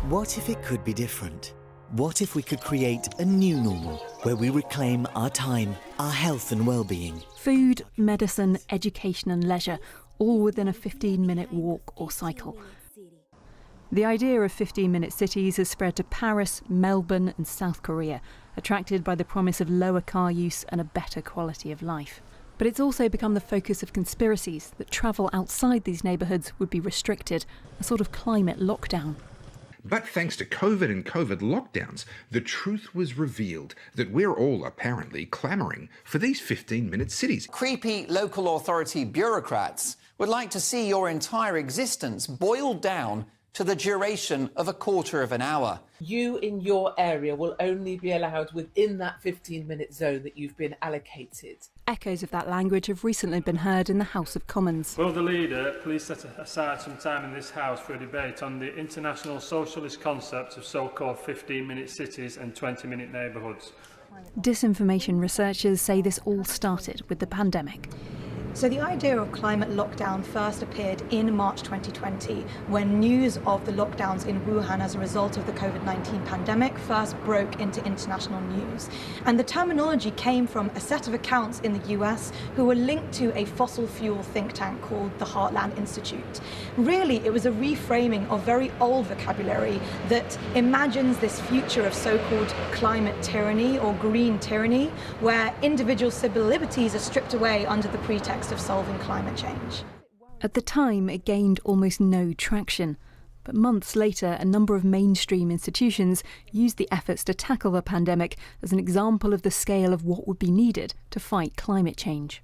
What if it could be different? What if we could create a new normal where we reclaim our time, our health and well-being? Food, medicine, education and leisure, all within a 15-minute walk or cycle. The idea of 15-minute cities has spread to Paris, Melbourne and South Korea, attracted by the promise of lower car use and a better quality of life. But it's also become the focus of conspiracies that travel outside these neighbourhoods would be restricted, a sort of climate lockdown. But thanks to COVID and COVID lockdowns, the truth was revealed that we're all apparently clamouring for these 15-minute cities. Creepy local authority bureaucrats would like to see your entire existence boiled down to the duration of a quarter of an hour. You in your area will only be allowed within that 15-minute zone that you've been allocated. Echoes of that language have recently been heard in the House of Commons. Will the leader please set aside some time in this House for a debate on the international socialist concept of so-called 15-minute cities and 20-minute neighbourhoods? Disinformation researchers say this all started with the pandemic. So the idea of climate lockdown first appeared in March 2020 when news of the lockdowns in Wuhan as a result of the COVID-19 pandemic first broke into international news. And the terminology came from a set of accounts in the US who were linked to a fossil fuel think tank called the Heartland Institute. Really, it was a reframing of very old vocabulary that imagines this future of so-called climate tyranny or green tyranny, where individual civil liberties are stripped away under the pretext of solving climate change. At the time, it gained almost no traction. But months later, a number of mainstream institutions used the efforts to tackle the pandemic as an example of the scale of what would be needed to fight climate change.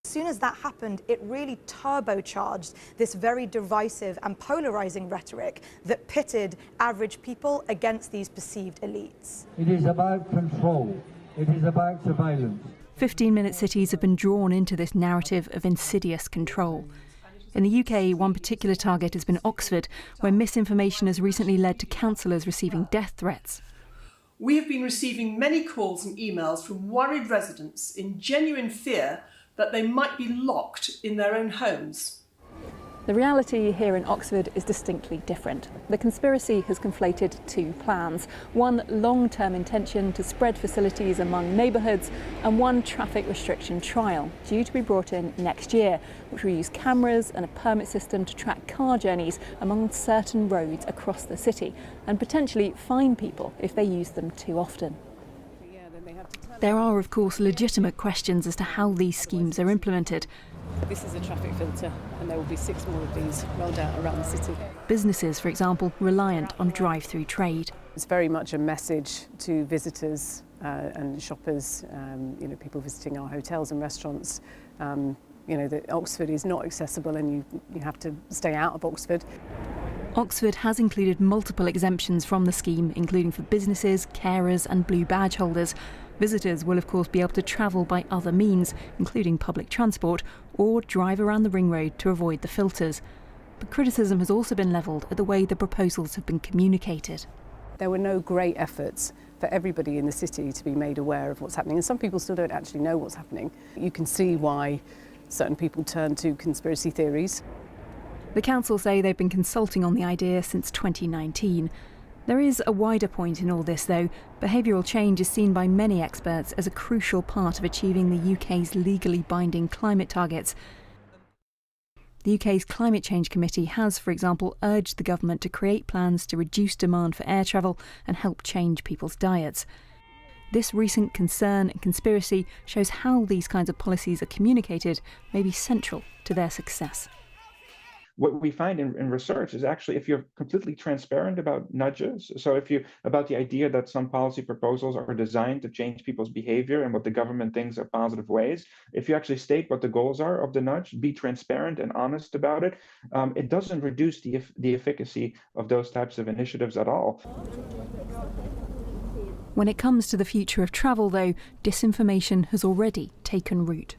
As soon as that happened, it really turbocharged this very divisive and polarising rhetoric that pitted average people against these perceived elites. It is about control. It is about surveillance. 15-minute cities have been drawn into this narrative of insidious control. In the UK, one particular target has been Oxford, where misinformation has recently led to councillors receiving death threats. We have been receiving many calls and emails from worried residents in genuine fear that they might be locked in their own homes. The reality here in Oxford is distinctly different. The conspiracy has conflated two plans. One long-term intention to spread facilities among neighbourhoods and one traffic restriction trial due to be brought in next year, which will use cameras and a permit system to track car journeys among certain roads across the city and potentially fine people if they use them too often. There are, of course, legitimate questions as to how these schemes are implemented. This is a traffic filter and there will be 6 more of these rolled out around the city. Businesses, for example, reliant on drive-through trade. It's very much a message to visitors and shoppers, people visiting our hotels and restaurants, that Oxford is not accessible and you have to stay out of Oxford. Oxford has included multiple exemptions from the scheme, including for businesses, carers and blue badge holders. Visitors will of course be able to travel by other means, including public transport, or drive around the ring road to avoid the filters. But criticism has also been levelled at the way the proposals have been communicated. There were no great efforts for everybody in the city to be made aware of what's happening, and some people still don't actually know what's happening. You can see why certain people turn to conspiracy theories. The council say they've been consulting on the idea since 2019. There is a wider point in all this, though. Behavioural change is seen by many experts as a crucial part of achieving the UK's legally binding climate targets. The UK's Climate Change Committee has, for example, urged the government to create plans to reduce demand for air travel and help change people's diets. This recent concern and conspiracy shows how these kinds of policies are communicated may be central to their success. What we find in research is actually if you're completely transparent about nudges, so about the idea that some policy proposals are designed to change people's behavior and what the government thinks are positive ways, if you actually state what the goals are of the nudge, be transparent and honest about it, it doesn't reduce the efficacy of those types of initiatives at all. When it comes to the future of travel, though, disinformation has already taken root.